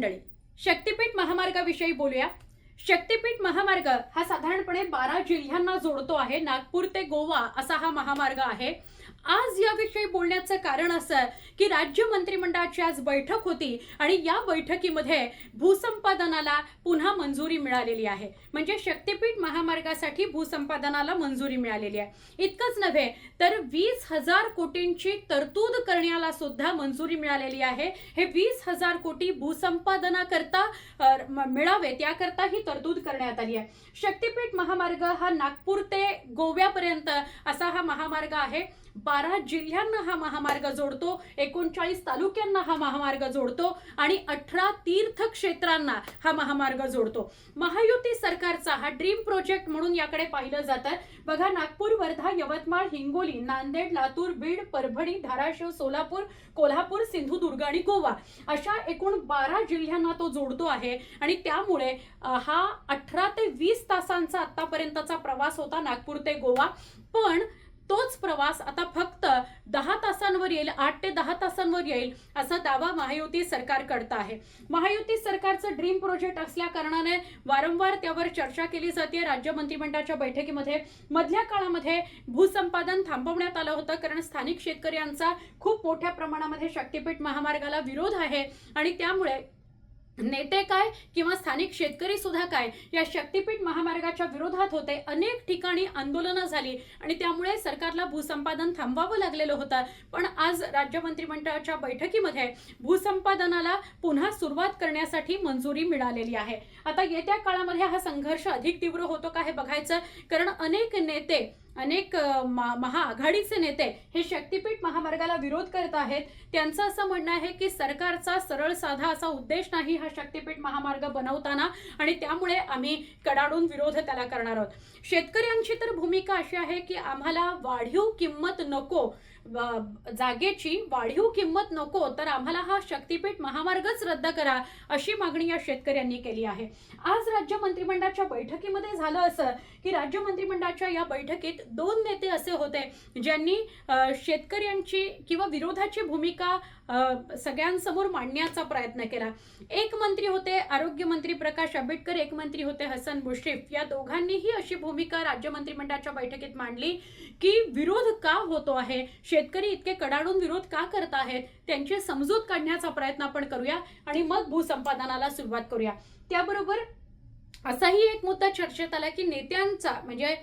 मंडळी, शक्तिपीठ महामार्गाविषयी बोलूया। शक्तिपीठ महामार्ग हा साधारणपणे 12 जिल्ह्यांना जोडतो आहे। नागपूर ते गोवा असा हा महामार्ग आहे। आज याविषयी बोलण्याचं कारण असं की राज्य मंत्रिमंडळाची आज बैठक होती आणि या बैठकीमध्ये भूसंपादनाला पुन्हा मंजुरी मिळालेली आहे। म्हणजे शक्तिपीठ महामार्गासाठी भूसंपादनाला मंजुरी मिळालेली आहे। इतकंच नव्हे तर 20,000 कोटींची तरतूद करण्याला सुद्धा मंजुरी मिळालेली आहे। हे 20,000 कोटी भूसंपादनाकरता मिळावे त्याकरता ही तरतूद करण्यात आली आहे। शक्तिपीठ महामार्ग हा नागपूर ते गोव्यापर्यंत असा हा महामार्ग आहे। 12 जिल्ह्यांना हा महामार्ग जोडतो, 39 तालुक्यांना हा महामार्ग जोडतो आणि 18 तीर्थक्षेत्रांना हा महामार्ग जोडतो। महायुती सरकारचा हा ड्रीम प्रोजेक्ट म्हणून याकडे पाहिलं जातं। बघा, नागपूर, वर्धा, यवतमाळ, हिंगोली, नांदेड, लातूर, बीड, परभणी, धाराशिव, सोलापूर, कोल्हापूर, सिंधुदुर्ग आणि गोवा अशा एकूण 12 जिल्ह्यांना तो जोडतो आहे आणि त्यामुळे हा 18 ते 20 तासांचा आतापर्यंतचा प्रवास होता नागपूर ते गोवा, पण तोच प्रवास आता फक्त 10 तासांवर येईल, 8 ते 10 तासांवर येईल असा दावा महायुती सरकार करत आहे। महायुती सरकारचं ड्रीम प्रोजेक्ट असल्या कारणाने वारंवार त्यावर चर्चा केली जाते। राज्य मंत्रिमंडळाच्या बैठकीमध्ये मधल्या काळामध्ये भूसंपादन थांबवण्यात आलं होतं, कारण स्थानिक शेतकऱ्यांचा खूप मोठ्या प्रमाणामध्ये शक्तिपीठ महामार्गाला विरोध आहे आणि त्यामुळे नेते काय किंवा स्थानिक शेतकरी सुद्धा काय या शक्तिपीठ महामार्गाच्या विरोधात होते। अनेक ठिकाणी आंदोलनं झाली आणि त्यामुळे सरकारला भूसंपादन थांबवावं लागलेलं होतं। पण आज राज्य मंत्रिमंडळाच्या बैठकीमध्ये भूसंपादनाला पुन्हा सुरुवात करण्यासाठी मंजुरी मिळालेली आहे। आता येत्या काळामध्ये हा संघर्ष अधिक तीव्र होतो का हे बघायचं, कारण अनेक नेते, अनेक महाआघाडीचे नेते हे शक्तिपीठ महामार्गाला विरोध करत आहेत। त्यांचं असं म्हणणं आहे की सरकारचा सरळ साधा असा उद्देश नाही हा शक्तिपीठ महामार्ग बनवताना आणि त्यामुळे आम्ही कडाडून विरोध त्याला करणार आहोत। शेतकऱ्यांची तर भूमिका अशी आहे की आम्हाला वाढीव किंमत नको, जागेची वाढीव किंमत नको, तर आम्हाला हा शक्तिपीठ महामार्गच रद्द करा अशी मागणी या शेतकऱ्यांनी केली आहे। आज राज्य मंत्रिमंडळाच्या बैठकीमध्ये झालं असं की राज्य मंत्रिमंडळाच्या या बैठकीत 2 नेते असे होते ज्यांनी शेतकऱ्यांची किंवा विरोधाची भूमिका सगळ्यांसमोर मांडण्याचा प्रयत्न केला। एक मंत्री होते आरोग्य मंत्री प्रकाश आंबेडकर, एक मंत्री होते हसन मुश्रीफ। या दोघांनीही अशी भूमिका राज्य मंत्रिमंडळाच्या बैठकीत मांडली की विरोध का होतो आहे, शेतकरी इतके कडाडून विरोध का करत आहेत, त्यांची समजूत काढण्याचा प्रयत्न आपण करूया आणि मग भूसंपादनाला सुरुवात करूया। त्याबरोबर असाही एक मुद्दा चर्चेत आला की नेत्यांचा, म्हणजे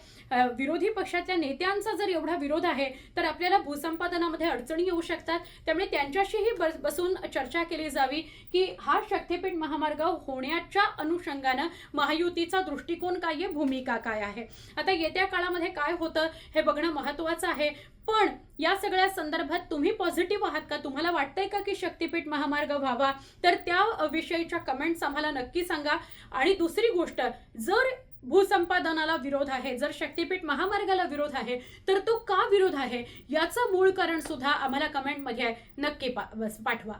विरोधी पक्षातल्या नेत्यांचा जर एवढा विरोध आहे तर आपल्याला भूसंपादनामध्ये अडचणी येऊ शकतात, त्यामुळे त्यांच्याशीही बसून चर्चा केली जावी की हा शक्तिपीठ महामार्ग होण्याच्या अनुषंगानं महायुतीचा दृष्टिकोन काय आहे, भूमिका काय आहे। आता येत्या काळामध्ये काय होतं हे बघणं महत्त्वाचं आहे। पण या सगळ्या संदर्भात तुम्ही पॉझिटिव्ह आहात का? तुम्हाला वाटतंय का की शक्तिपीठ महामार्ग व्हावा? तर त्या विषयीच्या कमेंट्स आम्हाला नक्की सांगा। आणि दुसरी गोष्ट, जर भूसंपादनाला विरोध आहे, जर शक्तिपीठ महामार्गाला विरोध आहे, तर तो का विरोध आहे याचं मूळ कारण सुद्धा आम्हाला कमेंटमध्ये नक्की पाठवा।